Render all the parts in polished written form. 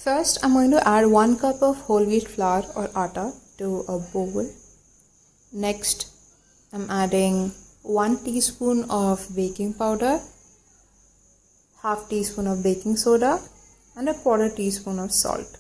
First, I'm going to add 1 cup of whole wheat flour or atta to a bowl. Next, I'm adding 1 teaspoon of baking powder, half teaspoon of baking soda, and a quarter teaspoon of salt.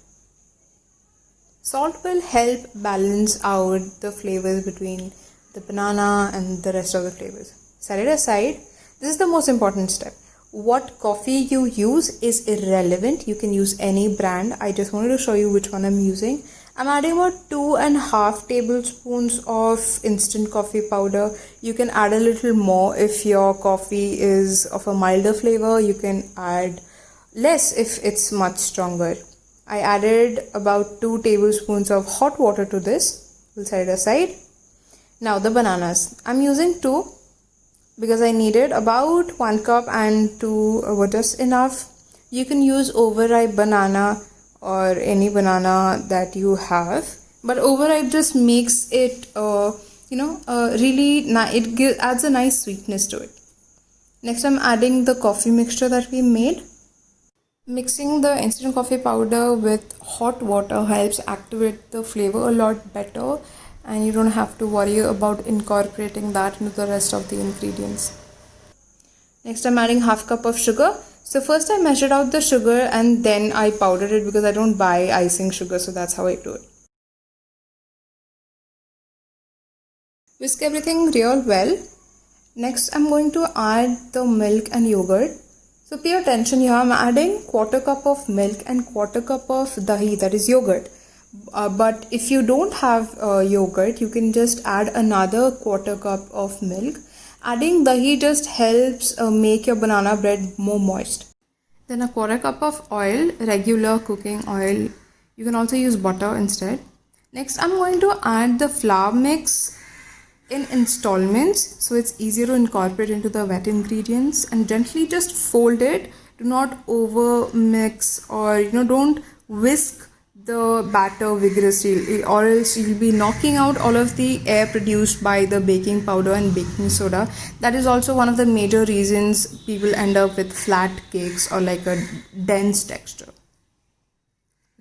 Salt will help balance out the flavors between the banana and the rest of the flavors. Set it aside. This is the most important step. What coffee you use is irrelevant. You can use any brand. I just wanted to show you which one I'm using. I'm adding about 2.5 tablespoons of instant coffee powder. You can add a little more if your coffee is of a milder flavor. You can add less if it's much stronger. I added about 2 tablespoons of hot water to this. We'll set it aside. Now the bananas. I'm using 2 because I needed about 1 cup and 2 were just enough. You can use overripe banana or any banana that you have, but overripe just makes it adds a nice sweetness to it. Next, I'm adding the coffee mixture that we made. Mixing the instant coffee powder with hot water helps activate the flavor a lot better, and you don't have to worry about incorporating that into the rest of the ingredients. Next, I'm adding half cup of sugar. So first I measured out the sugar and then I powdered it because I don't buy icing sugar, so that's how I do it. Whisk everything real well. Next, I'm going to add the milk and yogurt. So pay attention here, I'm adding quarter cup of milk and quarter cup of dahi, that is yogurt. But if you don't have yogurt, you can just add another quarter cup of milk. Adding dahi just helps make your banana bread more moist. Then a quarter cup of oil, regular cooking oil. You can also use butter instead. Next, I'm going to add the flour mix in installments so it's easier to incorporate into the wet ingredients, and gently just fold it. Do not over mix or don't whisk the batter vigorously, or else you'll be knocking out all of the air produced by the baking powder and baking soda. That is also one of the major reasons people end up with flat cakes or like a dense texture.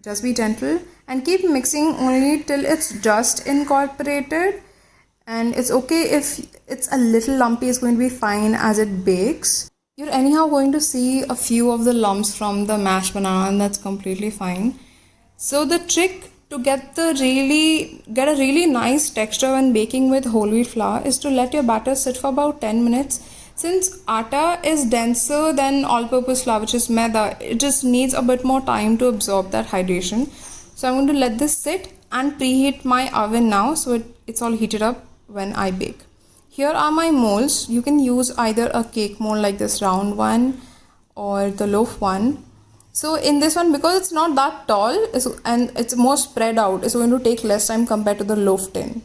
Just be gentle and keep mixing only till it's just incorporated. And it's okay if it's a little lumpy, it's going to be fine as it bakes. You're anyhow going to see a few of the lumps from the mashed banana, and that's completely fine. So the trick to get a really nice texture when baking with whole wheat flour is to let your batter sit for about 10 minutes. Since atta is denser than all-purpose flour, which is maida, it just needs a bit more time to absorb that hydration. So I'm going to let this sit and preheat my oven now so it's all heated up when I bake. Here are my molds. You can use either a cake mold like this round one or the loaf one. So in this one, because it's not that tall and it's more spread out, it's going to take less time compared to the loaf tin.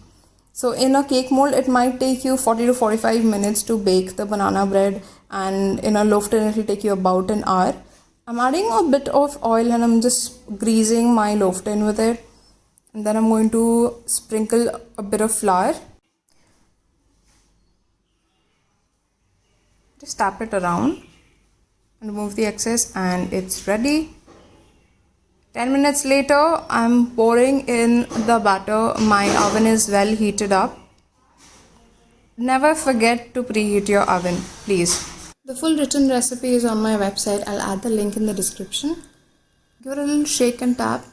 So in a cake mold, it might take you 40 to 45 minutes to bake the banana bread, and in a loaf tin, it will take you about an hour. I'm adding a bit of oil and I'm just greasing my loaf tin with it. And then I'm going to sprinkle a bit of flour. Just tap it around and remove the excess, and it's ready. 10 minutes later, I'm pouring in the batter. My oven is well heated up. Never forget to preheat your oven, please. The full written recipe is on my website. I'll add the link in the description. Give it a little shake and tap.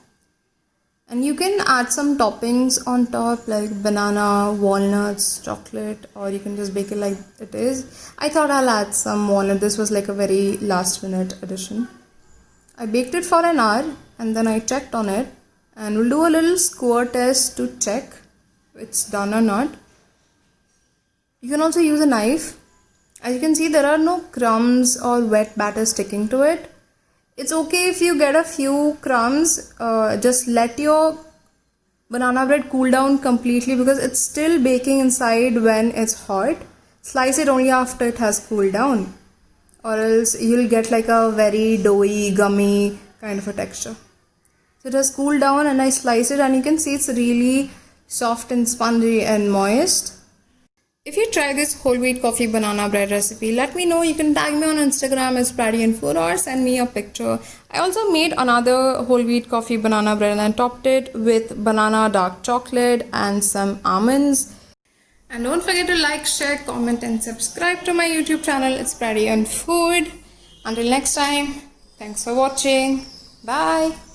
And you can add some toppings on top like banana, walnuts, chocolate, or you can just bake it like it is. I thought I'll add some walnut. This was like a very last minute addition. I baked it for an hour and then I checked on it, and we'll do a little skewer test to check if it's done or not. You can also use a knife. As you can see, there are no crumbs or wet batter sticking to it. It's okay if you get a few crumbs. Just let your banana bread cool down completely because it's still baking inside when it's hot. Slice it only after it has cooled down, or else you'll get like a very doughy, gummy kind of a texture. So it has cooled down and I slice it, and you can see it's really soft and spongy and moist. If you try this whole wheat coffee banana bread recipe, let me know. You can tag me on Instagram as Pradian Food or send me a picture. I also made another whole wheat coffee banana bread and I topped it with banana dark chocolate and some almonds. And don't forget to like, share, comment and subscribe to my YouTube channel. It's Pradian Food. Until next time, thanks for watching. Bye.